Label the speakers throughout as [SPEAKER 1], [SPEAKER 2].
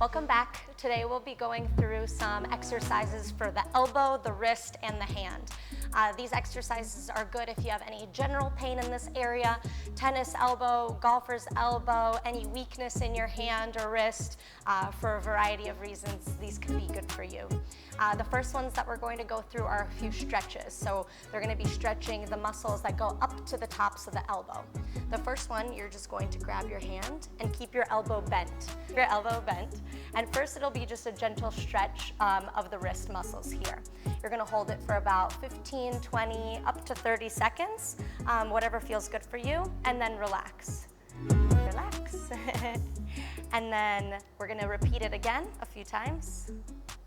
[SPEAKER 1] Welcome back. Today we'll be going through some exercises for the elbow, the wrist, and the hand. These exercises are good if you have any general pain in this area, tennis elbow, golfer's elbow, any weakness in your hand or wrist. For a variety of reasons, these can be good for you. The first ones that we're going to go through are a few stretches. So they're going to be stretching the muscles that go up to the tops of the elbow. The first one, you're just going to grab your hand and keep your elbow bent. And first it'll be just a gentle stretch of the wrist muscles here. You're going to hold it for about 15, 20, up to 30 seconds, whatever feels good for you, and then relax. Relax. And then we're going to repeat it again a few times.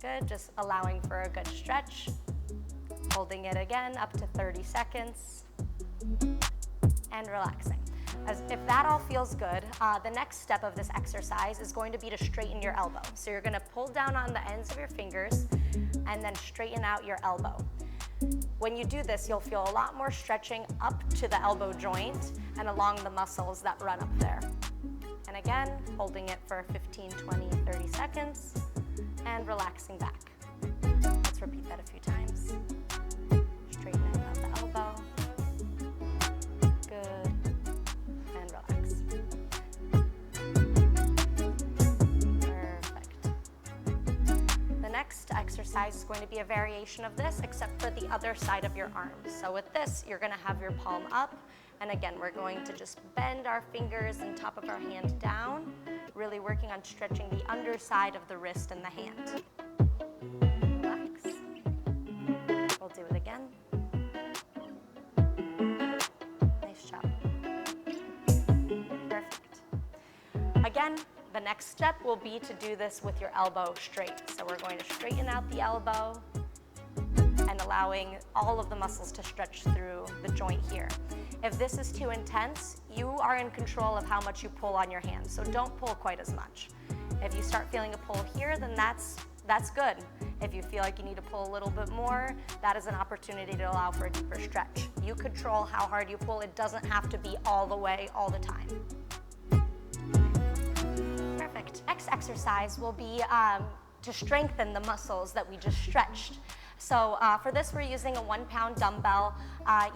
[SPEAKER 1] Good, just allowing for a good stretch. Holding it again up to 30 seconds. And relaxing. If that all feels good, the next step of this exercise is going to be to straighten your elbow. So you're going to pull down on the ends of your fingers and then straighten out your elbow. When you do this, you'll feel a lot more stretching up to the elbow joint and along the muscles that run up there. And again, holding it for 15, 20, 30 seconds and relaxing back. Let's repeat that a few times. Straightening out the elbow. Good. And relax. Perfect. The next exercise is going to be a variation of this, except for the other side of your arm. So with this, you're going to have your palm up. And again, we're going to just bend our fingers and top of our hand down, really working on stretching the underside of the wrist and the hand. Relax. We'll do it again. Nice job. Perfect. Again, the next step will be to do this with your elbow straight. So we're going to straighten out the elbow and allowing all of the muscles to stretch through the joint here. If this is too intense, you are in control of how much you pull on your hand, so don't pull quite as much. If you start feeling a pull here, then that's good. If you feel like you need to pull a little bit more, that is an opportunity to allow for a deeper stretch. You control how hard you pull. It doesn't have to be all the way, all the time. Perfect. Next exercise will be to strengthen the muscles that we just stretched. So for this, we're using a 1-pound dumbbell.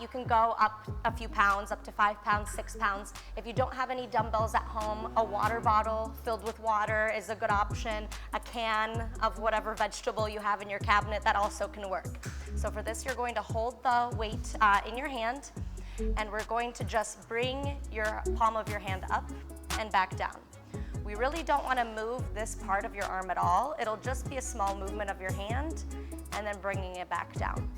[SPEAKER 1] You can go up a few pounds, up to 5 pounds, 6 pounds. If you don't have any dumbbells at home, a water bottle filled with water is a good option. A can of whatever vegetable you have in your cabinet, that also can work. So for this, you're going to hold the weight in your hand, and we're going to just bring your palm of your hand up and back down. We really don't want to move this part of your arm at all. It'll just be a small movement of your hand and then bringing it back down.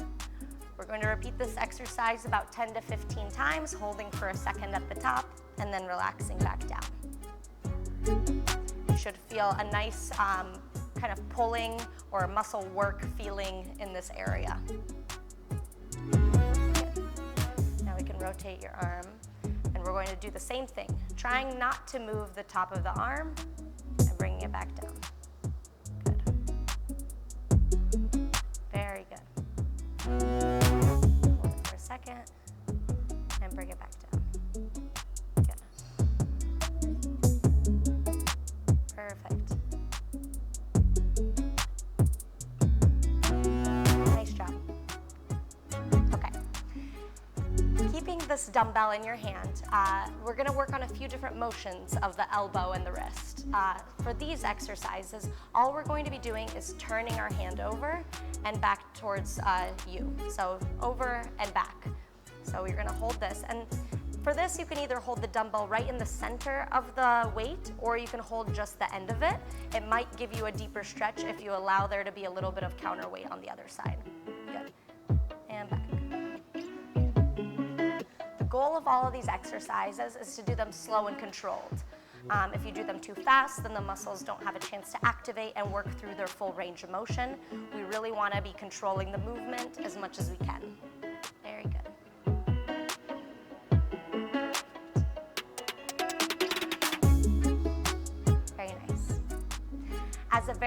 [SPEAKER 1] We're going to repeat this exercise about 10 to 15 times, holding for a second at the top and then relaxing back down. You should feel a nice kind of pulling or muscle work feeling in this area. Now we can rotate your arm. And we're going to do the same thing, trying not to move the top of the arm and bringing it back down. Good. Very good. Hold it for a second and bring it back down. Good. Perfect. Nice job. Okay. Keeping this dumbbell in your hand, we're going to work on a few different motions of the elbow and the wrist. For these exercises, all we're going to be doing is turning our hand over and back towards you. So over and back. So you're going to hold this. And for this, you can either hold the dumbbell right in the center of the weight, or you can hold just the end of it. It might give you a deeper stretch if you allow there to be a little bit of counterweight on the other side. Good. And back. The goal of all of these exercises is to do them slow and controlled. If you do them too fast, then the muscles don't have a chance to activate and work through their full range of motion. We really want to be controlling the movement as much as we can. Very good.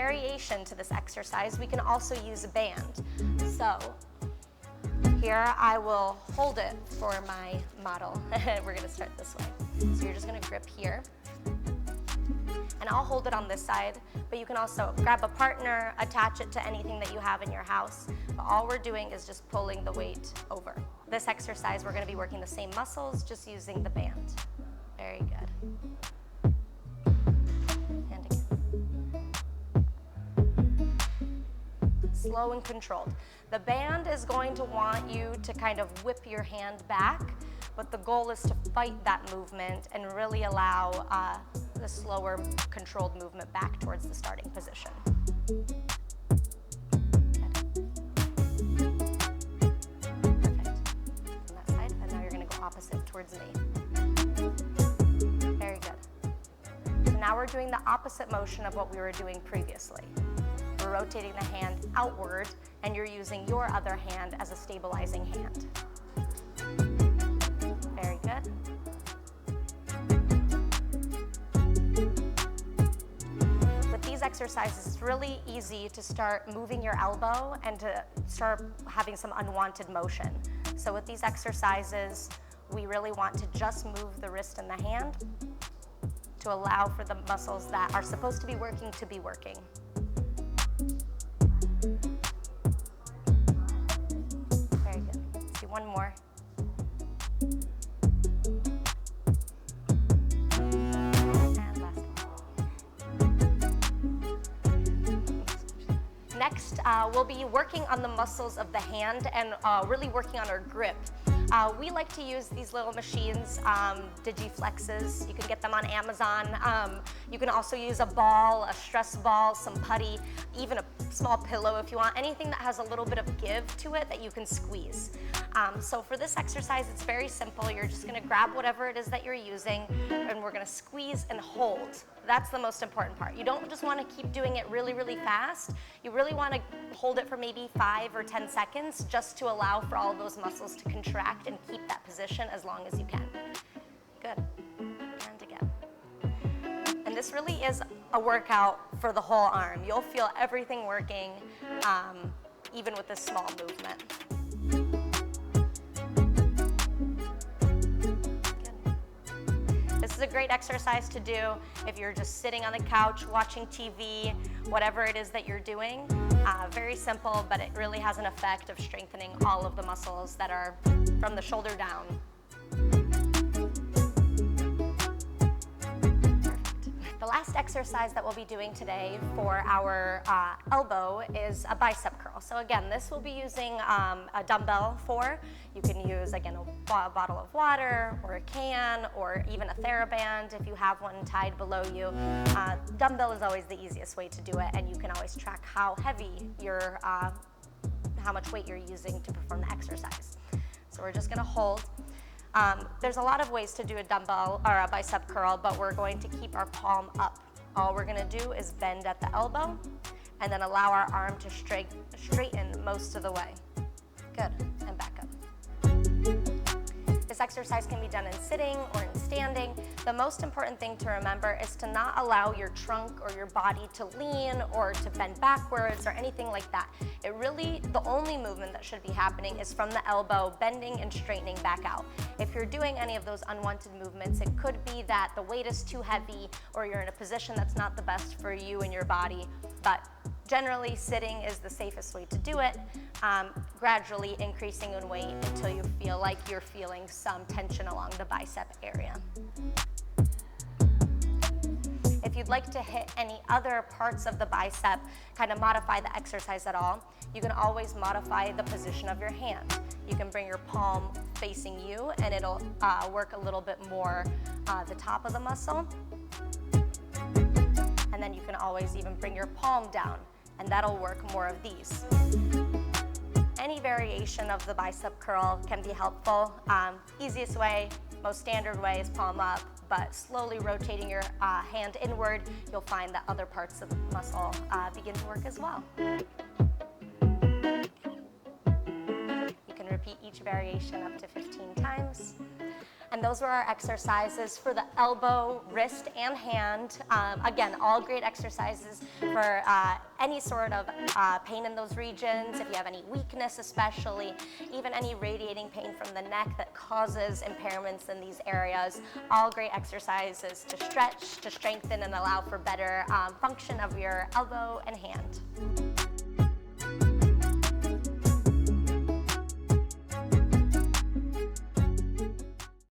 [SPEAKER 1] variation to this exercise, we can also use a band. So here I will hold it for my model. We're gonna start this way. So you're just gonna grip here. And I'll hold it on this side, but you can also grab a partner, attach it to anything that you have in your house. But all we're doing is just pulling the weight over. This exercise, we're gonna be working the same muscles, just using the band. Very good. And again. Slow and controlled. The band is going to want you to kind of whip your hand back, but the goal is to fight that movement and really allow the slower, controlled movement back towards the starting position. Perfect. On that side, and now you're going to go opposite towards me. Very good. So now we're doing the opposite motion of what we were doing previously. We're rotating the hand outward, and you're using your other hand as a stabilizing hand. Very good. With these exercises, it's really easy to start moving your elbow and to start having some unwanted motion. So with these exercises, we really want to just move the wrist and the hand to allow for the muscles that are supposed to be working. Very good. Let's do one more. And last one. Next, we'll be working on the muscles of the hand and really working on our grip. We like to use these little machines, Digiflexes. You can get them on Amazon. You can also use a ball, a stress ball, some putty, even a small pillow if you want, anything that has a little bit of give to it that you can squeeze. So for this exercise, it's very simple. You're just gonna grab whatever it is that you're using, and we're gonna squeeze and hold. That's the most important part. You don't just wanna keep doing it really, really fast. You really wanna hold it for maybe 5 or 10 seconds just to allow for all of those muscles to contract and keep that position as long as you can. Good. And again. And this really is a workout for the whole arm. You'll feel everything working, even with this small movement. This is a great exercise to do if you're just sitting on the couch, watching TV, whatever it is that you're doing. Very simple, but it really has an effect of strengthening all of the muscles that are from the shoulder down. The last exercise that we'll be doing today for our elbow is a bicep curl. So again, this will be using a dumbbell for. You can use, again, a bottle of water or a can or even a TheraBand if you have one tied below you. Dumbbell is always the easiest way to do it, and you can always track how heavy you're, how much weight you're using to perform the exercise. So we're just gonna hold. There's a lot of ways to do a dumbbell or a bicep curl, but we're going to keep our palm up. All we're gonna do is bend at the elbow and then allow our arm to straighten most of the way. Good, and back up. This exercise can be done in sitting or in standing. The most important thing to remember is to not allow your trunk or your body to lean or to bend backwards or anything like that. It really, the only movement that should be happening is from the elbow, bending and straightening back out. If you're doing any of those unwanted movements, it could be that the weight is too heavy or you're in a position that's not the best for you and your body, but generally, sitting is the safest way to do it, gradually increasing in weight until you feel like you're feeling some tension along the bicep area. If you'd like to hit any other parts of the bicep, kind of modify the exercise at all, you can always modify the position of your hand. You can bring your palm facing you and it'll work a little bit more the top of the muscle. And then you can always even bring your palm down, and that'll work more of these. Any variation of the bicep curl can be helpful. Easiest way, most standard way is palm up, but slowly rotating your hand inward, you'll find that other parts of the muscle begin to work as well. You can repeat each variation up to 15 times. And those were our exercises for the elbow, wrist, and hand. Again, all great exercises for any sort of pain in those regions, if you have any weakness especially, even any radiating pain from the neck that causes impairments in these areas. All great exercises to stretch, to strengthen, and allow for better function of your elbow and hand.